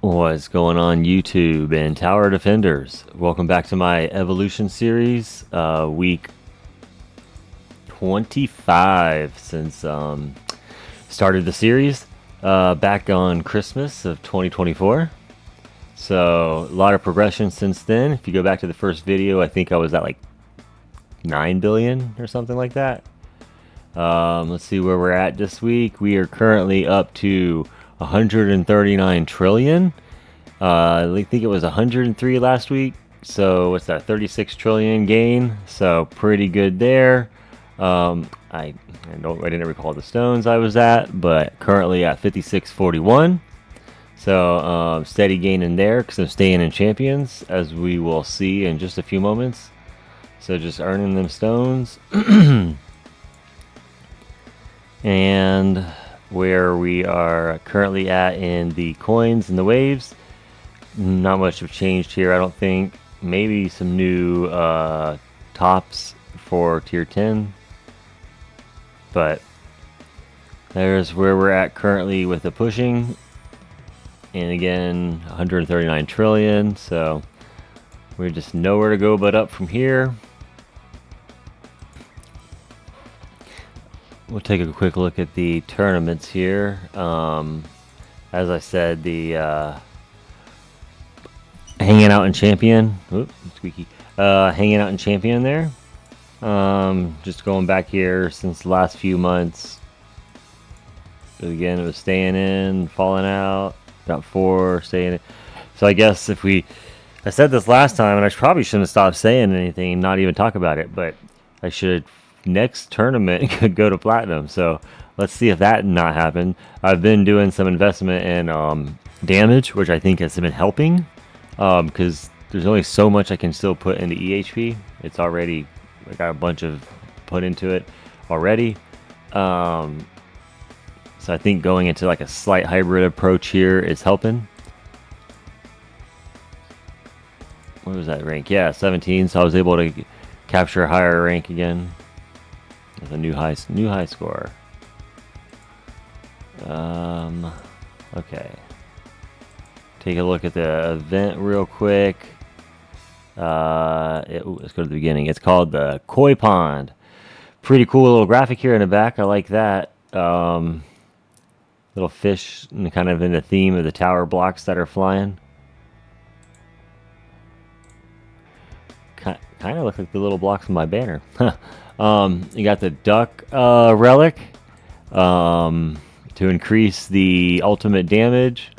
What's going on YouTube and Tower Defenders? Welcome back to my Evolution series, week 25 since started the series back on Christmas of 2024. So a lot of progression since then. If you go back to the first video, I think I was at like 9 billion or something like that. Let's see where we're at this week. We are currently up to 139 trillion. I think it was 103 last week. So what's that? 36 trillion gain. So pretty good there. I didn't recall the stones I was at, but currently at 5641. So steady gain in there because I'm staying in champions, as we will see in just a few moments. So just earning them stones. And where we are currently at in the coins and the waves, not much have changed here, I don't think. Maybe some new tops for tier 10, but there's where we're at currently with the pushing. And again, 139 trillion, so we're just nowhere to go but up from here. We'll take a quick look at the tournaments here. As I said, the hanging out in champion. Oops, squeaky. Hanging out in champion there. Just going back here since the last few months. Again, it was staying in, falling out. Got 4, staying in. So I guess I said this last time, and I probably shouldn't have stopped saying anything, not even talk about it, but I should. Next tournament could go to platinum, so let's see if that not happened. I've been doing some investment in damage, which I think has been helping, because there's only so much I can still put into EHP. It's already, I got a bunch of put into it already. So I think going into like a slight hybrid approach here is helping. What was that rank? Yeah, 17. So I was able to capture a higher rank again. With a new high score. Okay. Take a look at the event real quick. Let's go to the beginning. It's called the Koi Pond. Pretty cool little graphic here in the back. I like that. Little fish, and kind of in the theme of the tower blocks that are flying. Kind of look like the little blocks in my banner. You got the duck relic to increase the ultimate damage,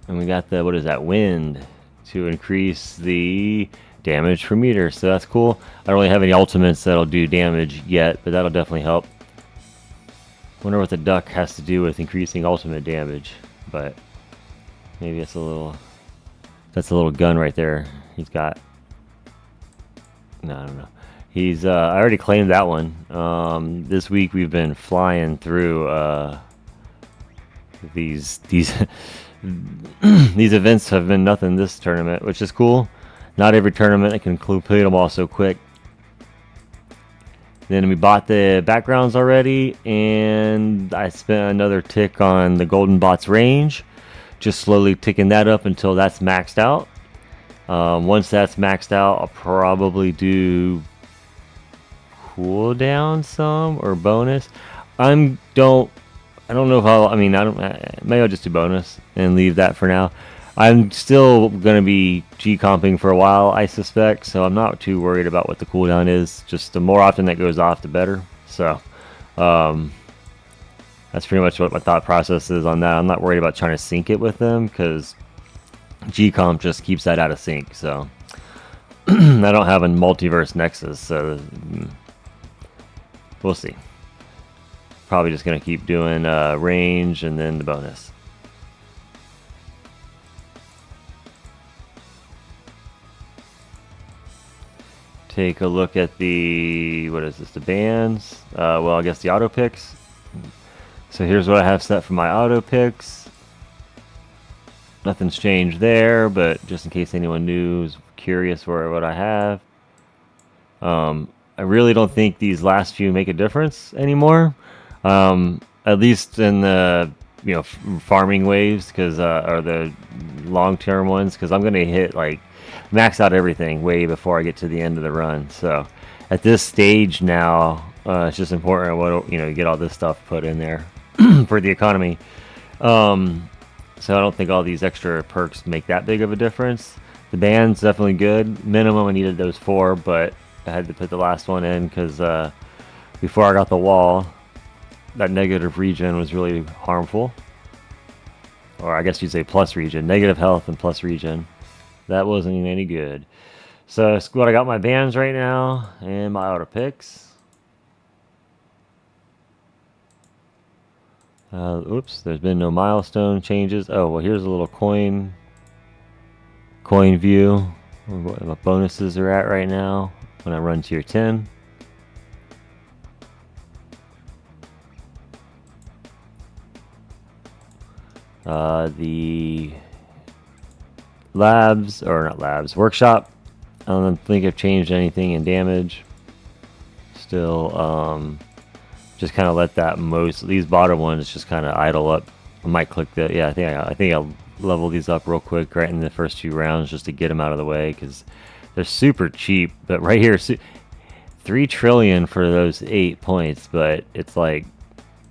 and we got the, what is that, wind to increase the damage per meter. So that's cool. I don't really have any ultimates that'll do damage yet, but that'll definitely help. Wonder what the duck has to do with increasing ultimate damage, but maybe it's that's a little gun right there he's got. No, I don't know. He's I already claimed that one. This week we've been flying through these these events have been nothing this tournament, which is cool. Not every tournament I can complete them all so quick. Then we bought the backgrounds already, and I spent another tick on the golden bots range, just slowly ticking that up until that's maxed out. Once that's maxed out, I'll probably do cooldown some or bonus. I don't know if maybe I'll just do bonus and leave that for now. I'm still gonna be G-comping for a while, I suspect, so I'm not too worried about what the cooldown is. Just the more often that goes off, the better. So that's pretty much what my thought process is on that. I'm not worried about trying to sync it with them, because G-comp just keeps that out of sync. So I don't have a multiverse nexus, so we'll see. Probably just gonna keep doing range and then the bonus. Take a look at the, what is this, the bands? Well, I guess the Autopicks. So here's what I have set for my Autopicks. Nothing's changed there, but just in case anyone new is curious for what I have. I really don't think these last few make a difference anymore. At least in the farming waves, because or the long-term ones, because I'm gonna hit like max out everything way before I get to the end of the run. So at this stage now, it's just important what get all this stuff put in there for the economy. So I don't think all these extra perks make that big of a difference. The band's definitely good. Minimum I needed those 4, but I had to put the last one in because before I got the wall, that negative regen was really harmful. Or I guess you'd say plus regen. Negative health and plus regen. That wasn't any good. So it's what I got my bands right now and my Autopicks. Oops, there's been no milestone changes. Oh, well, here's a little coin view of what my bonuses are at right now when I run tier 10. The labs, or not labs, workshop, I don't think I've changed anything in damage. Still, just kind of let that these bottom ones just kind of idle up. I might click the, yeah, I think I'll level these up real quick right in the first few rounds just to get them out of the way, because they're super cheap. But right here, 3 trillion for those 8 points, but it's like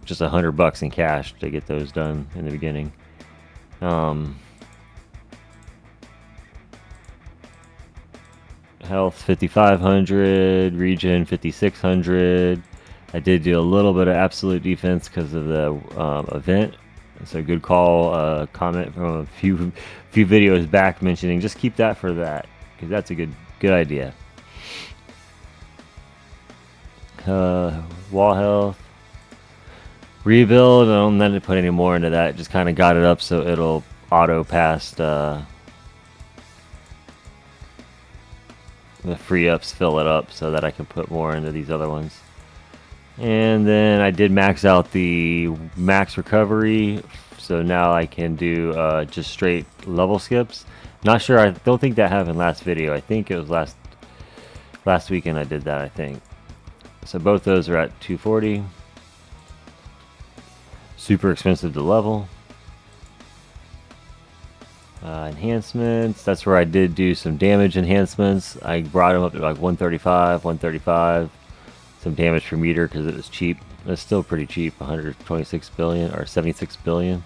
just $100 in cash to get those done in the beginning. Health 5,500, regen 5,600. I did do a little bit of absolute defense because of the event. It's a good call. Comment from a few videos back mentioning just keep that for that, because that's a good idea. Wall health, rebuild. I don't need to put any more into that. Just kind of got it up so it'll auto past the free ups, fill it up so that I can put more into these other ones. And then I did max out the max recovery, so now I can do just straight level skips. Not sure, I don't think that happened last video. I think it was last weekend I did that, I think. So both those are at 240. Super expensive to level. Enhancements, that's where I did do some damage enhancements. I brought them up to like 135. Some damage per meter because it was cheap. It's still pretty cheap, 126 billion or 76 billion.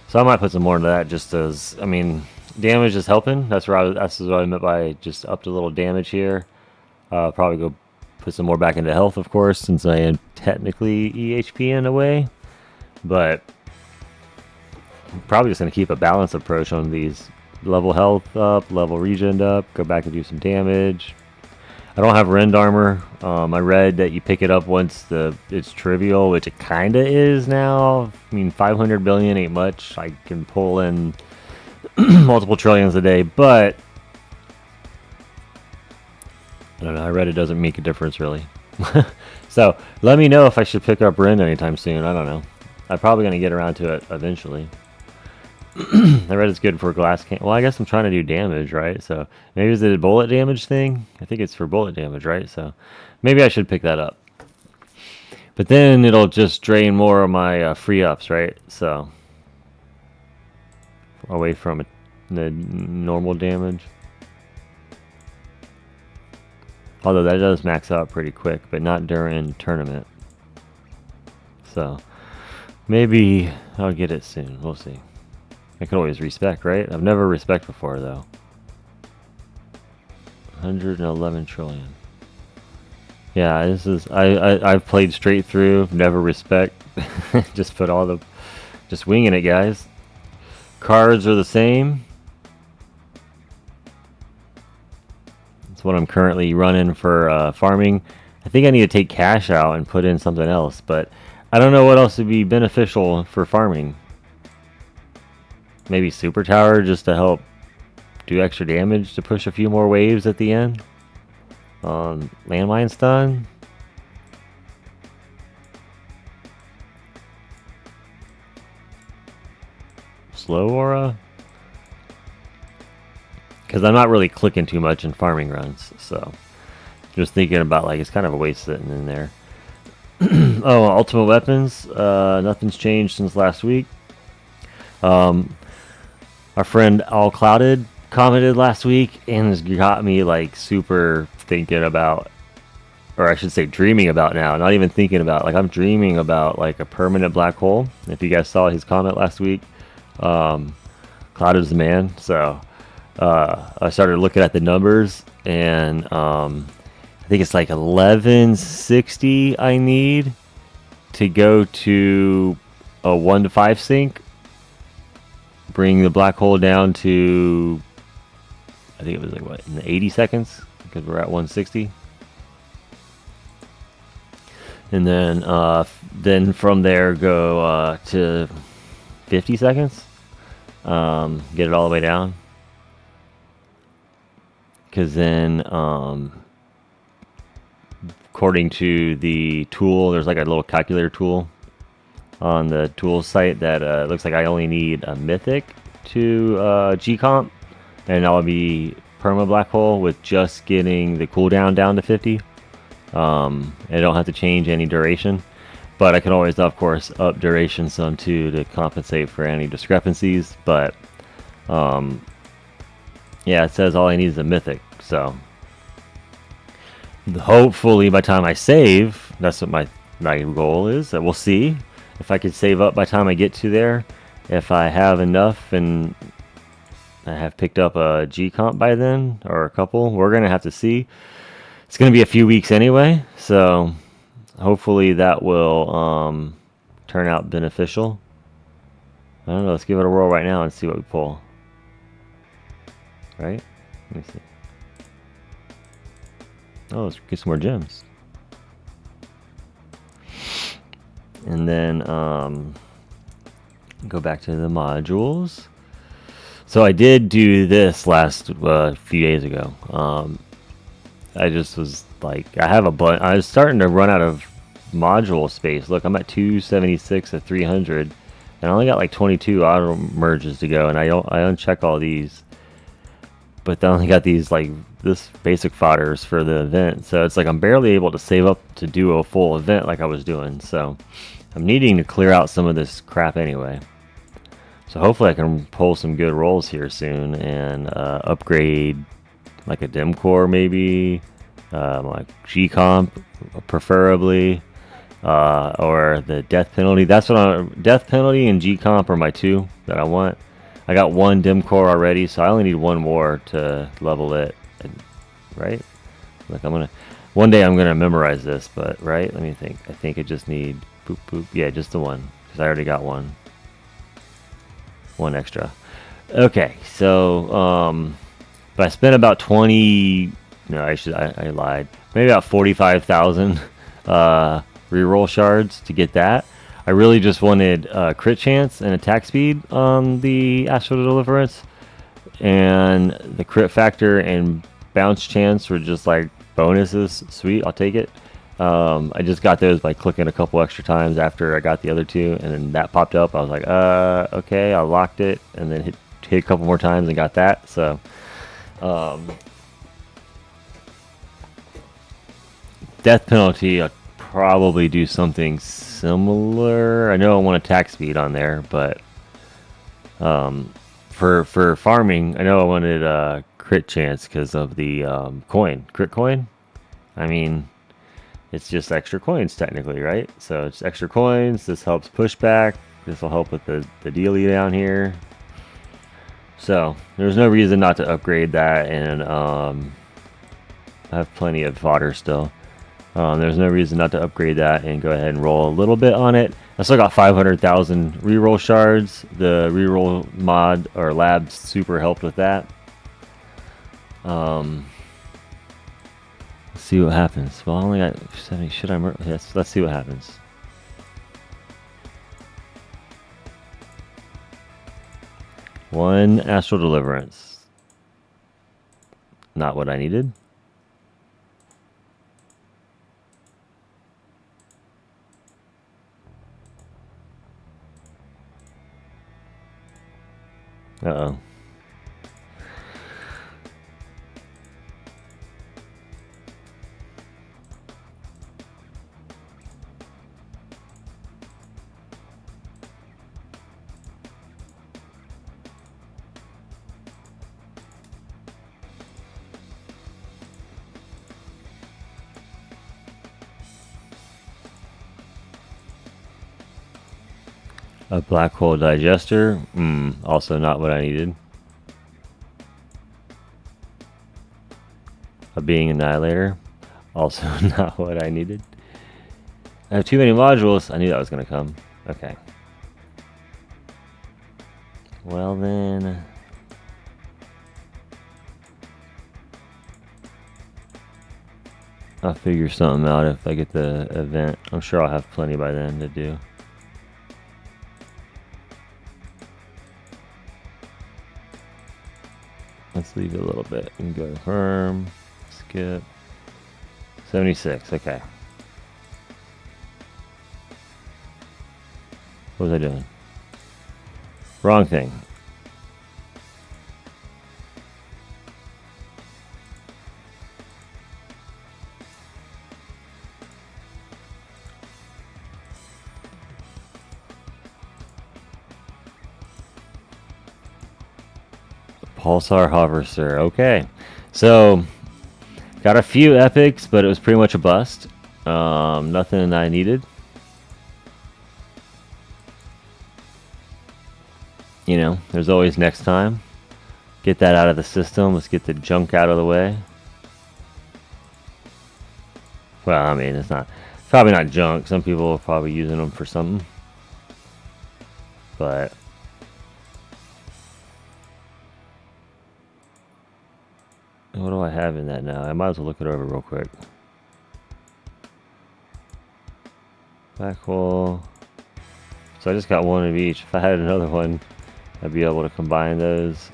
So I might put some more into that, just as, I mean, damage is helping. That's what I meant by just upped a little damage here. Probably go put some more back into health, of course, since I am technically EHP in a way. But I'm probably just going to keep a balanced approach on these. Level health up, level regen up, go back and do some damage. I don't have rend armor. I read that you pick it up once it's trivial, which it kind of is now. I mean, 500 billion ain't much. I can pull in multiple trillions a day, but I don't know. I read it doesn't make a difference really. So let me know if I should pick up rend anytime soon. I don't know. I'm probably going to get around to it eventually. I read it's good for glass can. Well, I guess I'm trying to do damage, right? So maybe it's a bullet damage thing. I think it's for bullet damage, right? So maybe I should pick that up. But then it'll just drain more of my free ups, right? So away from the normal damage. Although that does max out pretty quick, but not during tournament. So maybe I'll get it soon. We'll see. I can always respec, right? I've never respec before, though. 111 trillion. Yeah, this is... I've played straight through, never respec. Just put all the... Just winging it, guys. Cards are the same. That's what I'm currently running for farming. I think I need to take cash out and put in something else, but I don't know what else would be beneficial for farming. Maybe super tower just to help do extra damage to push a few more waves at the end. Landmine stun. Slow aura. Because I'm not really clicking too much in farming runs, so just thinking about like it's kind of a waste sitting in there. Oh, ultimate weapons. Nothing's changed since last week. Our friend All Clouded commented last week and has got me like super thinking about, or I should say dreaming about now, not even thinking about, like I'm dreaming about like a permanent black hole. If you guys saw his comment last week, Clouded is the man. So I started looking at the numbers, and I think it's like 1160 I need to go to a 1 to 5 sync, bring the black hole down to, I think it was like what, in the 80 seconds, because we're at 160. And then from there go to 50 seconds, get it all the way down, because then according to the tool, there's like a little calculator tool on the tools site that looks like I only need a mythic to G-comp, and I'll be perma black hole with just getting the cooldown down to 50. I don't have to change any duration, but I can always, of course, up duration some too to compensate for any discrepancies. But yeah, it says all I need is a mythic, so hopefully by the time I save, that's what my goal is. We'll see if I could save up by the time I get to there. If I have enough and I have picked up a G comp by then, or a couple, we're gonna have to see. It's gonna be a few weeks anyway, so hopefully that will turn out beneficial. I don't know. Let's give it a whirl right now and see what we pull. Right? Let me see. Oh, let's get some more gems. And then go back to the modules. So I did do this last few days ago. I just was like, I was starting to run out of module space. Look, I'm at 276 of 300, and I only got like 22 auto merges to go, and I uncheck all these. But I only got these like this basic fodders for the event, so it's like I'm barely able to save up to do a full event like I was doing. So I'm needing to clear out some of this crap anyway. So hopefully I can pull some good rolls here soon and upgrade like a dim core maybe, like G comp preferably, or the death penalty. That's what death penalty and G comp are my two that I want. I got one dim core already, so I only need one more to level it. Right? Like one day I'm gonna memorize this, but right? Let me think. I think I just need boop boop. Yeah, just the one, because I already got one extra. Okay, so but I spent about 20. No, I lied. Maybe about 45,000 reroll shards to get that. I really just wanted crit chance and attack speed on the Astral Deliverance, and the crit factor and bounce chance were just like bonuses. Sweet, I'll take it. I just got those by clicking a couple extra times after I got the other two, and then that popped up. I was like, okay, I locked it, and then hit a couple more times and got that. So death penalty, I'll probably do something similar. I know I want attack speed on there, but for farming, I know I wanted crit chance because of the crit coin. I mean, it's just extra coins technically, right? So it's extra coins. This helps push back. This will help with the dealie down here. So there's no reason not to upgrade that, and I have plenty of fodder still. There's no reason not to upgrade that and go ahead and roll a little bit on it. I still got 500,000 reroll shards. The reroll mod or lab super helped with that. Let's see what happens. Well, I only got 70. Should I? Yes, let's see what happens. One Astral Deliverance. Not what I needed. Uh-oh. A black hole digester. Also not what I needed. A being annihilator. Also not what I needed. I have too many modules. I knew that was going to come. Okay. Well then. I'll figure something out if I get the event. I'm sure I'll have plenty by then to do. Let's leave it a little bit and go to firm. Skip. 76. Okay. What was I doing? Wrong thing. Pulsar Harvester. Okay. So, got a few epics, but it was pretty much a bust. Nothing I needed. You know, there's always next time. Get that out of the system. Let's get the junk out of the way. Well, I mean, it's probably not junk. Some people are probably using them for something. But what do I have in that now? I might as well look it over real quick. Black hole. So I just got one of each. If I had another one, I'd be able to combine those.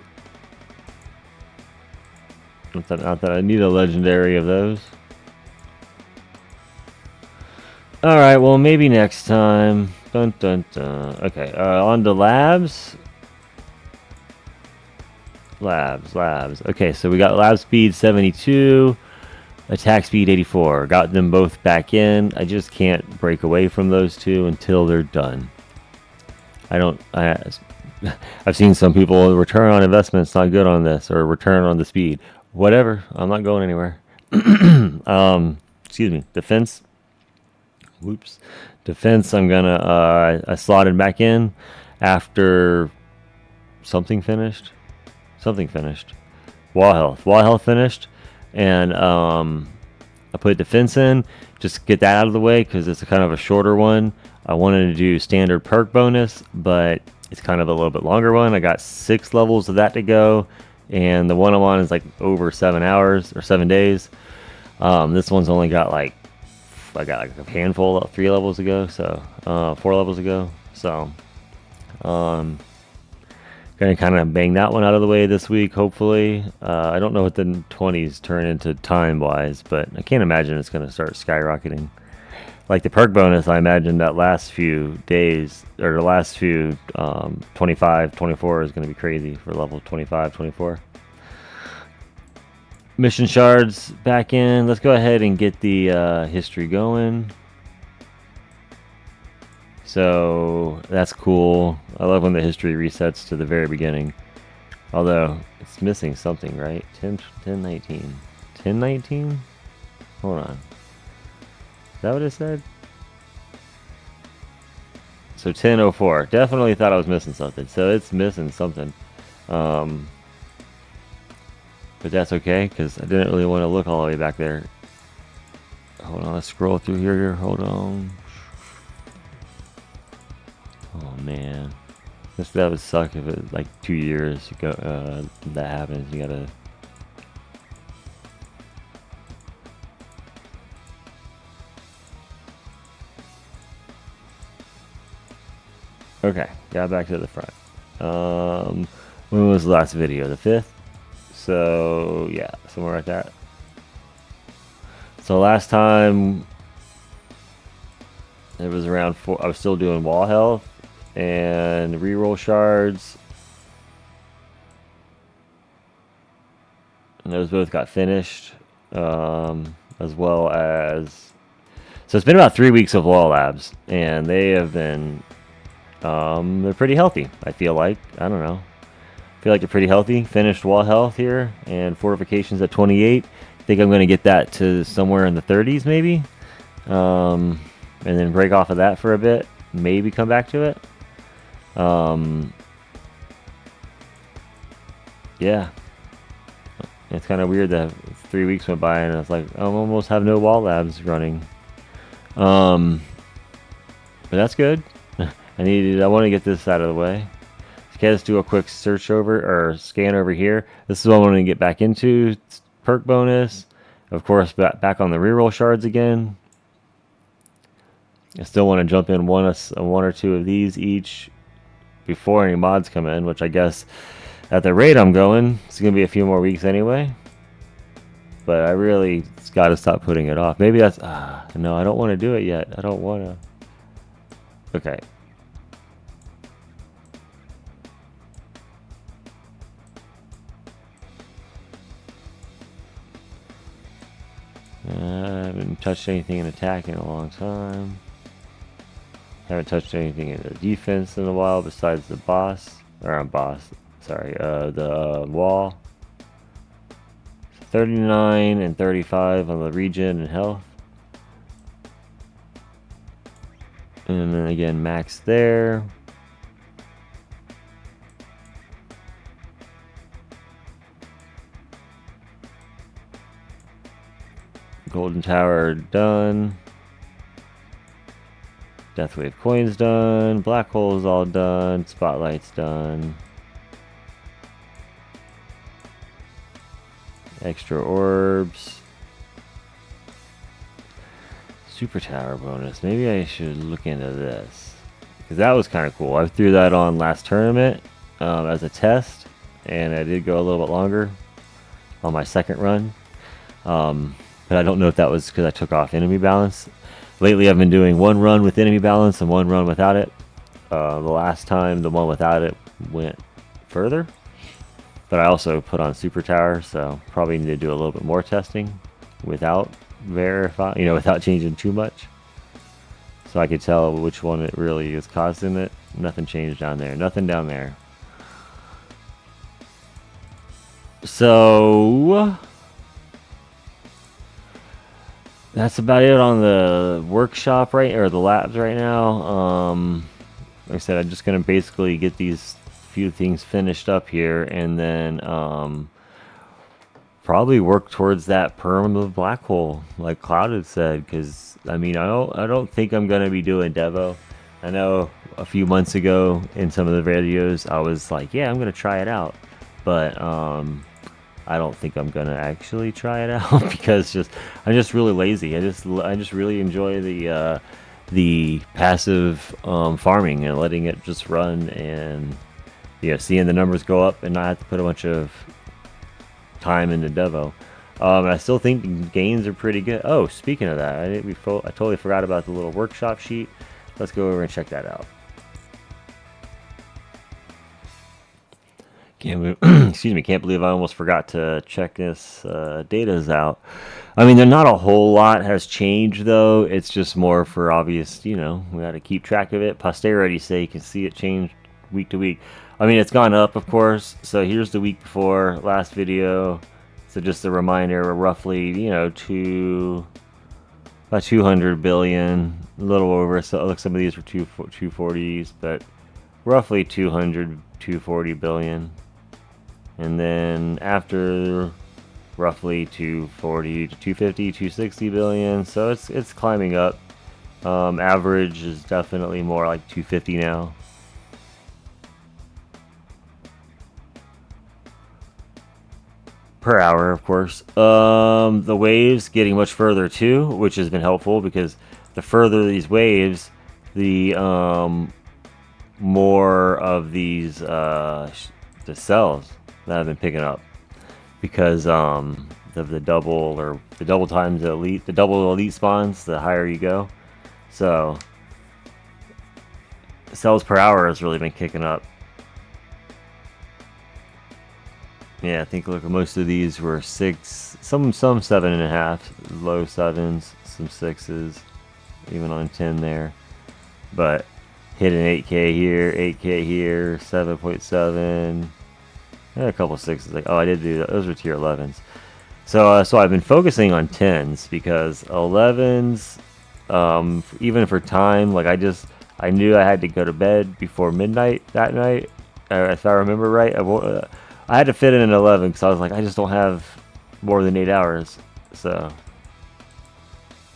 Not that I need a legendary of those. Alright, well maybe next time. Dun dun dun. Okay, on to labs. Labs. Okay, so we got lab speed 72, attack speed 84. Got them both back in. I just can't break away from those two until they're done. I've seen some people, return on investment's not good on this, or return on the speed. Whatever, I'm not going anywhere. Excuse me, defense. Whoops. Defense, I'm gonna, I slotted back in after something finished. Wall health finished. And I put defense in, just get that out of the way because it's a kind of a shorter one. I wanted to do standard perk bonus, but it's kind of a little bit longer one. I got 6 levels of that to go, and the one I'm on is like over 7 hours or 7 days. This one's only got like, I got like a handful, 3 levels ago, so 4 levels ago. So gonna kind of bang that one out of the way this week, hopefully. I don't know what the 20s turn into time-wise, but I can't imagine it's gonna start skyrocketing. Like the perk bonus, I imagine that last few days, or the last few 25, 24 is going to be crazy for level 25, 24. Mission shards back in. Let's go ahead and get the history going. So that's cool. I love when the history resets to the very beginning. Although it's missing something, right? 1019. 1019? Hold on. Is that what it said? So 1004. Definitely thought I was missing something. So it's missing something. But that's okay, because I didn't really want to look all the way back there. Hold on, let's scroll through here. Hold on. Oh man. That would suck if it like 2 years ago that happens. You gotta. Okay, got back to the front. When was the last video? The 5th? So, yeah, somewhere like that. So last time, it was around 4. I was still doing wall health and reroll shards. And those both got finished, as well as... So it's been about 3 weeks of wall labs, and they have been... they're pretty healthy, I feel like. I don't know. I feel like they're pretty healthy. Finished wall health here, and fortifications at 28. I think I'm going to get that to somewhere in the 30s, maybe. And then break off of that for a bit. Maybe come back to it. Yeah, it's kind of weird that 3 weeks went by and I was like, I almost have no wall labs running. But that's good. I want to get this out of the way. Okay, let's do a quick search over or scan over here. This is what I want to get back into. It's perk bonus, of course, back on the reroll shards again. I still want to jump in one or two of these each before any mods come in, which I guess at the rate I'm going, it's going to be a few more weeks anyway. But I really got to stop putting it off. Maybe that's... no, I don't want to do it yet. I don't want to... Okay. I haven't touched anything in attack in a long time. Haven't touched anything in the defense in a while besides the boss. Or the wall. 39 and 35 on the regen and health. And then again, max there. Golden Tower done. Deathwave coins done. Black hole's all done. Spotlight's done. Extra orbs. Super Tower bonus. Maybe I should look into this, because that was kind of cool. I threw that on last tournament as a test, and I did go a little bit longer on my second run. But I don't know if that was because I took off enemy balance. Lately I've been doing one run with enemy balance and one run without it. The last time the one without it went further. But I also put on Super Tower, so probably need to do a little bit more testing without without changing too much. So I could tell which one it really is causing it. Nothing changed down there. Nothing down there. So... that's about it on the workshop or the labs right now. Like I said, I'm just gonna basically get these few things finished up here, and then probably work towards that perm of black hole, like Cloud had said. Because I mean, I don't think I'm gonna be doing Devo. I know a few months ago in some of the videos I was like, yeah, I'm gonna try it out, but I don't think I'm gonna actually try it out because I'm just really lazy. I just really enjoy the passive farming and letting it just run, and seeing the numbers go up and not have to put a bunch of time into Devo. I still think the gains are pretty good. Oh, speaking of that, I totally forgot about the little workshop sheet. Let's go over and check that out. Excuse me, can't believe I almost forgot to check this data's out. I mean, not a whole lot has changed, though. It's just more for obvious, we got to keep track of it. Posterity's sake, you can see it change week to week. I mean, it's gone up, of course. So here's the week before last video. So just a reminder, we're roughly, about 200 billion, a little over. So look, some of these were 240s, but roughly 240 billion. And then after roughly 240 to 250, 260 billion. So it's climbing up. Average is definitely more like 250 now. Per hour, of course. The waves getting much further too, which has been helpful, because the further these waves, the more of these the cells that I've been picking up, because of the double times the double elite spawns, the higher you go. So cells per hour has really been kicking up. Yeah, I think look, most of these were 6, some 7.5, low 7s, some 6s, even on 10 there. But hit an 8K here, 8K here, 7.7, and a couple 6s. Like, oh, I did do that. Those were tier 11s. So I've been focusing on 10s, because 11s, even for time, like I I knew I had to go to bed before midnight that night, if I remember right. I had to fit in at 11 because I was like, I just don't have more than 8 hours. So,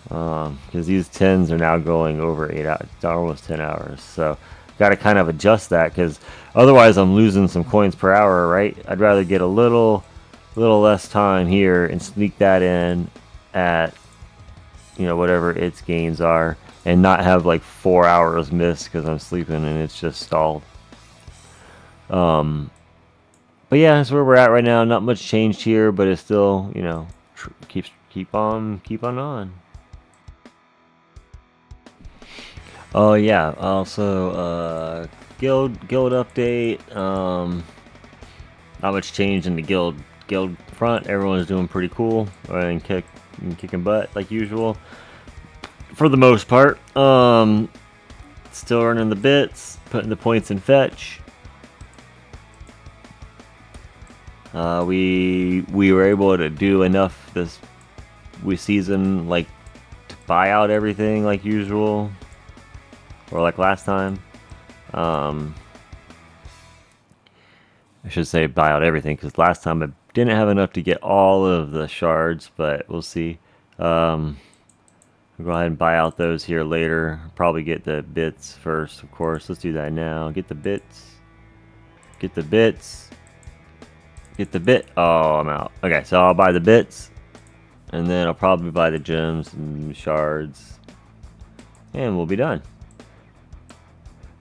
because these 10s are now going over 8 hours, almost 10 hours. So, got to kind of adjust that because otherwise I'm losing some coins per hour, right? I'd rather get a little less time here and sneak that in at, whatever its gains are, and not have like 4 hours missed because I'm sleeping and it's just stalled. But yeah, that's where we're at right now. Not much changed here, but it's still, keep on. Oh yeah. Also, guild update. Not much change in the guild front. Everyone's doing pretty cool and kicking butt like usual. For the most part. Still earning the bits, putting the points in fetch. We were able to do enough this season, like, to buy out everything like usual, or like last time. I should say buy out everything, because last time I didn't have enough to get all of the shards, but we'll see. We'll go ahead and buy out those here later. Probably get the bits first, of course. Let's do that now. Get the bits. Get the bits. Get the bit. Oh, I'm out. Okay, so I'll buy the bits, and then I'll probably buy the gems and shards, and we'll be done.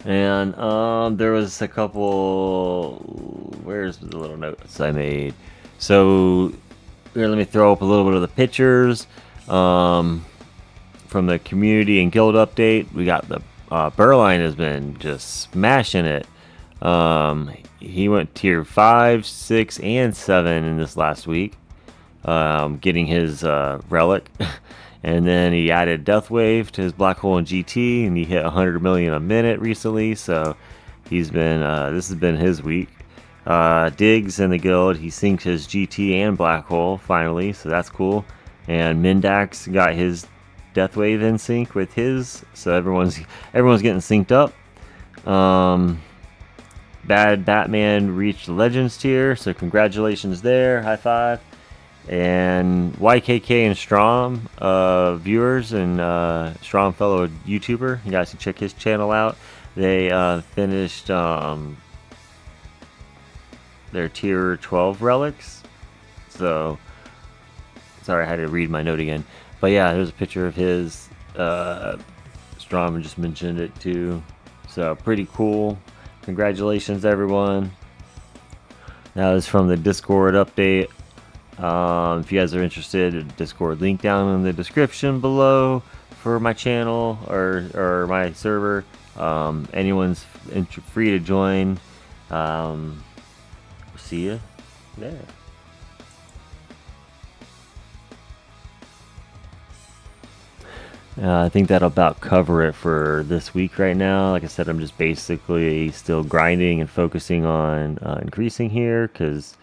And there was a couple. Where's the little notes I made? So here, let me throw up a little bit of the pictures from the community and guild update. We got the Burline has been just smashing it. He went tier 5, 6, and 7 in this last week, getting his relic. And then he added Death Wave to his Black Hole and GT, and he hit 100 million a minute recently. So he's been this has been his week. Diggs in the guild, he synced his GT and Black Hole finally, so that's cool. And Mindax got his Death Wave in sync with his, so everyone's getting synced up. Bad Batman reached the Legends tier, so congratulations there. High five. And YKK and Strom, viewers, and Strom, fellow YouTuber, you guys can check his channel out. They finished their tier 12 relics. So, sorry, I had to read my note again. But yeah, there's a picture of his. Strom just mentioned it too. So, pretty cool. Congratulations, everyone. That was from the Discord update. If you guys are interested, Discord link down in the description below for my channel or my server. Anyone's free to join. See you there. I think that'll about cover it for this week right now. Like I said, I'm just basically still grinding and focusing on increasing here because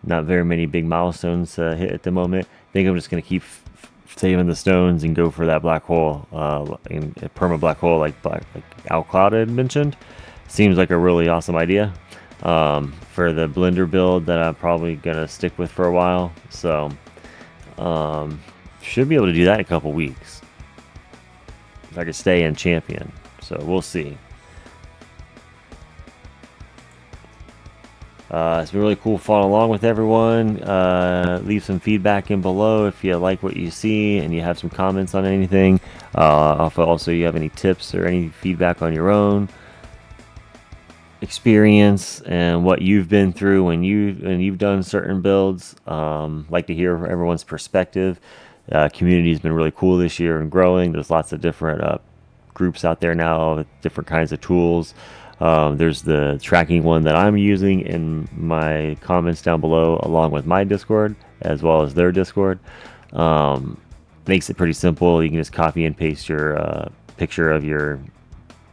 not very many big milestones hit at the moment. I think I'm just going to keep saving the stones and go for that black hole, in a perma black hole like Al Cloud had mentioned. Seems like a really awesome idea for the blender build that I'm probably going to stick with for a while. So should be able to do that in a couple weeks. If I could stay in champion. So we'll see. It's been really cool following along with everyone. Leave some feedback in below if you like what you see and you have some comments on anything. Also, you have any tips or any feedback on your own experience and what you've been through when you've done certain builds. Like to hear everyone's perspective. Community's been really cool this year and growing. There's lots of different groups out there now with different kinds of tools. There's the tracking one that I'm using in my comments down below, along with my Discord, as well as their Discord. Makes it pretty simple. You can just copy and paste your picture of your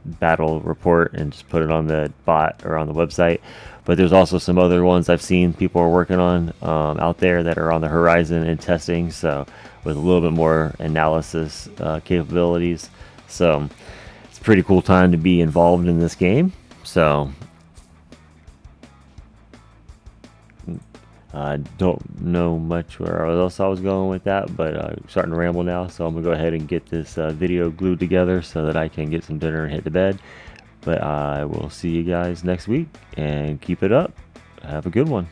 battle report and just put it on the bot or on the website. But there's also some other ones I've seen people are working on out there that are on the horizon and testing, so with a little bit more analysis capabilities. So it's a pretty cool time to be involved in this game. So I don't know much where else I was going with that, but I'm starting to ramble now, so I'm gonna go ahead and get this video glued together so that I can get some dinner and hit the bed. But I will see you guys next week, and keep it up. Have a good one.